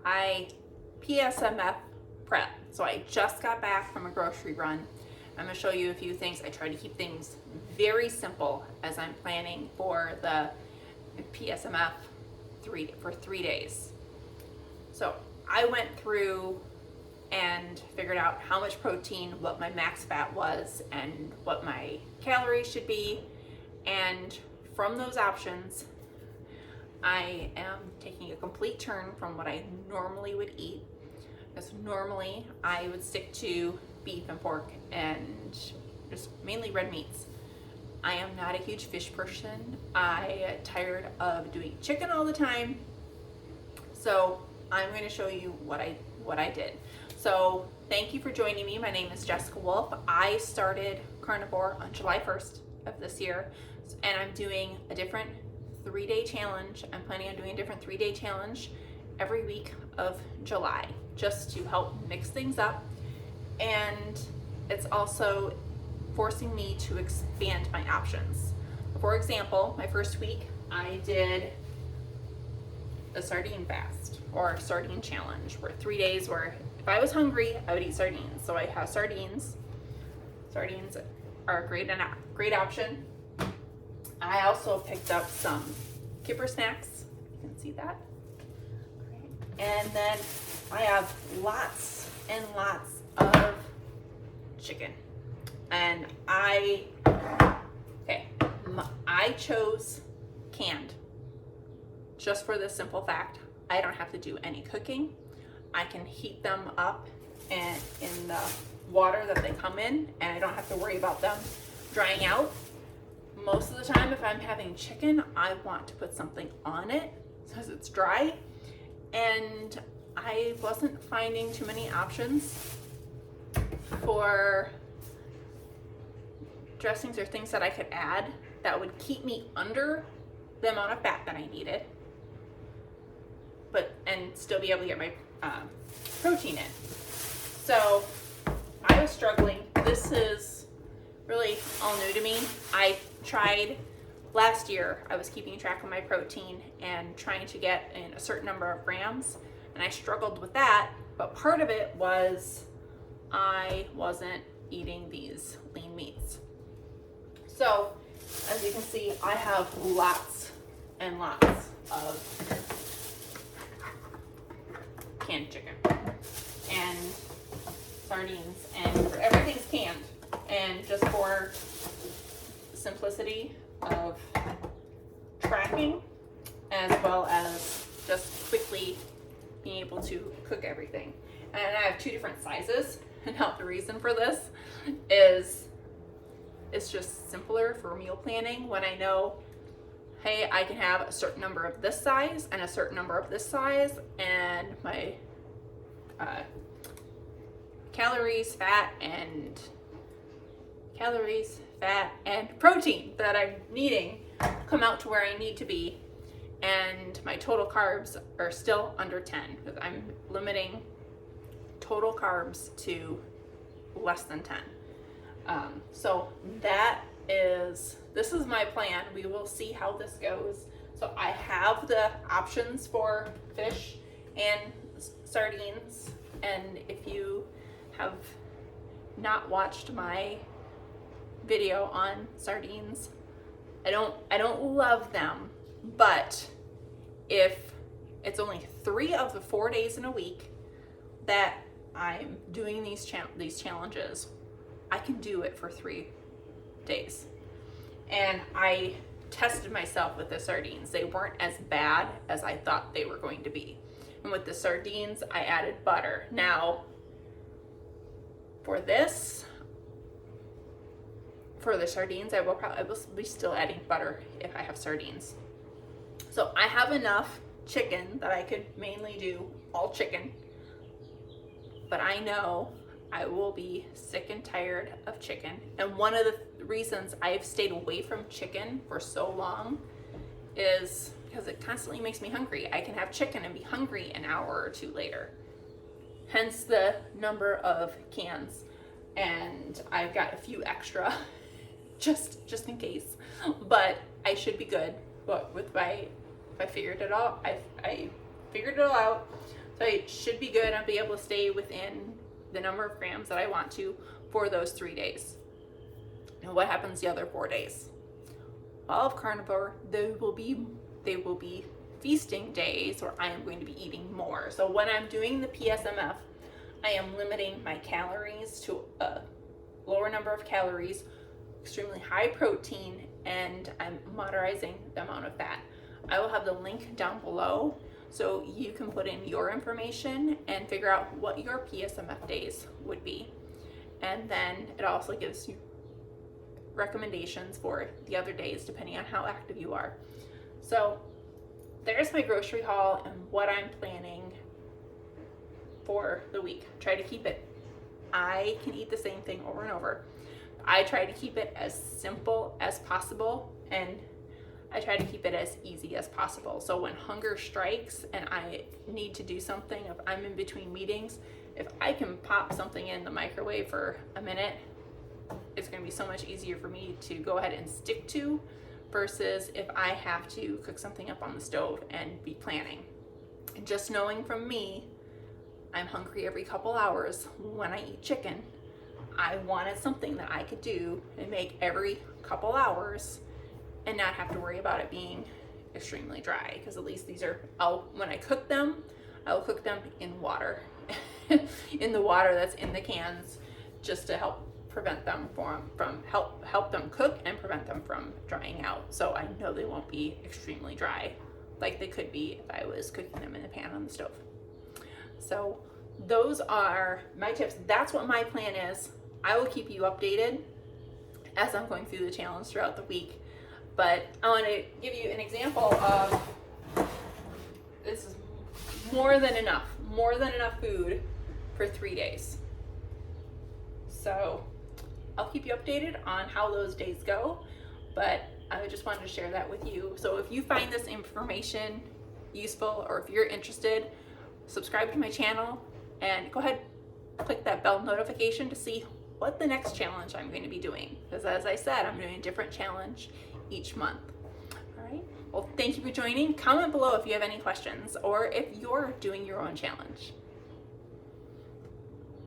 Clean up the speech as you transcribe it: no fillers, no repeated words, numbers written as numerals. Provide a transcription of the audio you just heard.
I PSMF prep. So I just got back from a grocery run. I'm gonna show you a few things. I try to keep things very simple as I'm planning for the PSMF for 3 days. So I went through and figured out how much protein, what my max fat was, and what my calories should be. And from those options, I am taking a complete turn from what I normally would eat. Because normally I would stick to beef and pork and just mainly red meats. I am not a huge fish person. I am tired of doing chicken all the time. So I'm going to show you what I did. So thank you for joining me. My name is Jessica Wolf. I started Carnivore on July 1st of this year, and I'm doing a different 3-day challenge. I'm planning on doing a different 3-day challenge every week of July, just to help mix things up. And it's also forcing me to expand my options. For example, my first week, I did a sardine fast or sardine challenge for 3 days where if I was hungry, I would eat sardines. So I have sardines. Sardines are a great option. I also picked up some kipper snacks. You can see that. And then I have lots and lots of chicken. And I chose canned just for the simple fact I don't have to do any cooking. I can heat them up and in the water that they come in, and I don't have to worry about them drying out. Most of the time, if I'm having chicken, I want to put something on it because it's dry, and I wasn't finding too many options for dressings or things that I could add that would keep me under the amount of fat that I needed, and still be able to get my protein in. So I was struggling. This is really all new to me. I tried last year. I was keeping track of my protein and trying to get in a certain number of grams, and I struggled with that. But part of it was I wasn't eating these lean meats. So as you can see, I have lots and lots of canned chicken and sardines, and everything's canned. And just for simplicity of tracking, as well as just quickly being able to cook everything. And I have 2 different sizes. And the reason for this is it's just simpler for meal planning when I know, hey, I can have a certain number of this size and a certain number of this size, and my calories, fat, and protein that I'm needing come out to where I need to be, and my total carbs are still under 10 because I'm limiting total carbs to less than 10. So this is my plan. We will see how this goes. So I have the options for fish and sardines, and if you have not watched my video on sardines, I don't love them, but if it's only 3 of the 4 days in a week that I'm doing these challenges, I can do it for 3 days. And I tested myself with the sardines. They weren't as bad as I thought they were going to be. And with the sardines, I added butter. Now, for the sardines, I will be still adding butter if I have sardines. So I have enough chicken that I could mainly do all chicken, but I know I will be sick and tired of chicken. And one of the reasons I've stayed away from chicken for so long is because it constantly makes me hungry. I can have chicken and be hungry an hour or 2 later. Hence the number of cans. And I've got a few extra just in case. But I should be good. But if I figured it out, I figured it all out. So I should be good. I'll be able to stay within the number of grams that I want to for those 3 days. And what happens the other 4 days? All of carnivore, they will be feasting days where I am going to be eating more. So when I'm doing the PSMF, I am limiting my calories to a lower number of calories, extremely high protein, and I'm moderating the amount of fat. I will have the link down below so you can put in your information and figure out what your PSMF days would be. And then it also gives you recommendations for the other days depending on how active you are. So there's my grocery haul and what I'm planning for the week. Try to keep it, I can eat the same thing over and over. I try to keep it as simple as possible, and I try to keep it as easy as possible. So when hunger strikes and I need to do something, if I'm in between meetings, if I can pop something in the microwave for a minute, it's going to be so much easier for me to go ahead and stick to versus if I have to cook something up on the stove and be planning. And just knowing from me, I'm hungry every couple hours when I eat chicken. I wanted something that I could do and make every couple hours and not have to worry about it being extremely dry, because at least these are, when I cook them, I'll cook them in water, in the water that's in the cans, just to help prevent them from help them cook and prevent them from drying out. So I know they won't be extremely dry like they could be if I was cooking them in the pan on the stove. So those are my tips. That's what my plan is. I will keep you updated as I'm going through the challenge throughout the week. But I want to give you an example of, this is more than enough food for 3 days. So I'll keep you updated on how those days go, but I just wanted to share that with you. So if you find this information useful, or if you're interested, subscribe to my channel and go ahead, click that bell notification to see what the next challenge I'm going to be doing. Because as I said, I'm doing a different challenge each month. All right. Well, thank you for joining. Comment below if you have any questions or if you're doing your own challenge.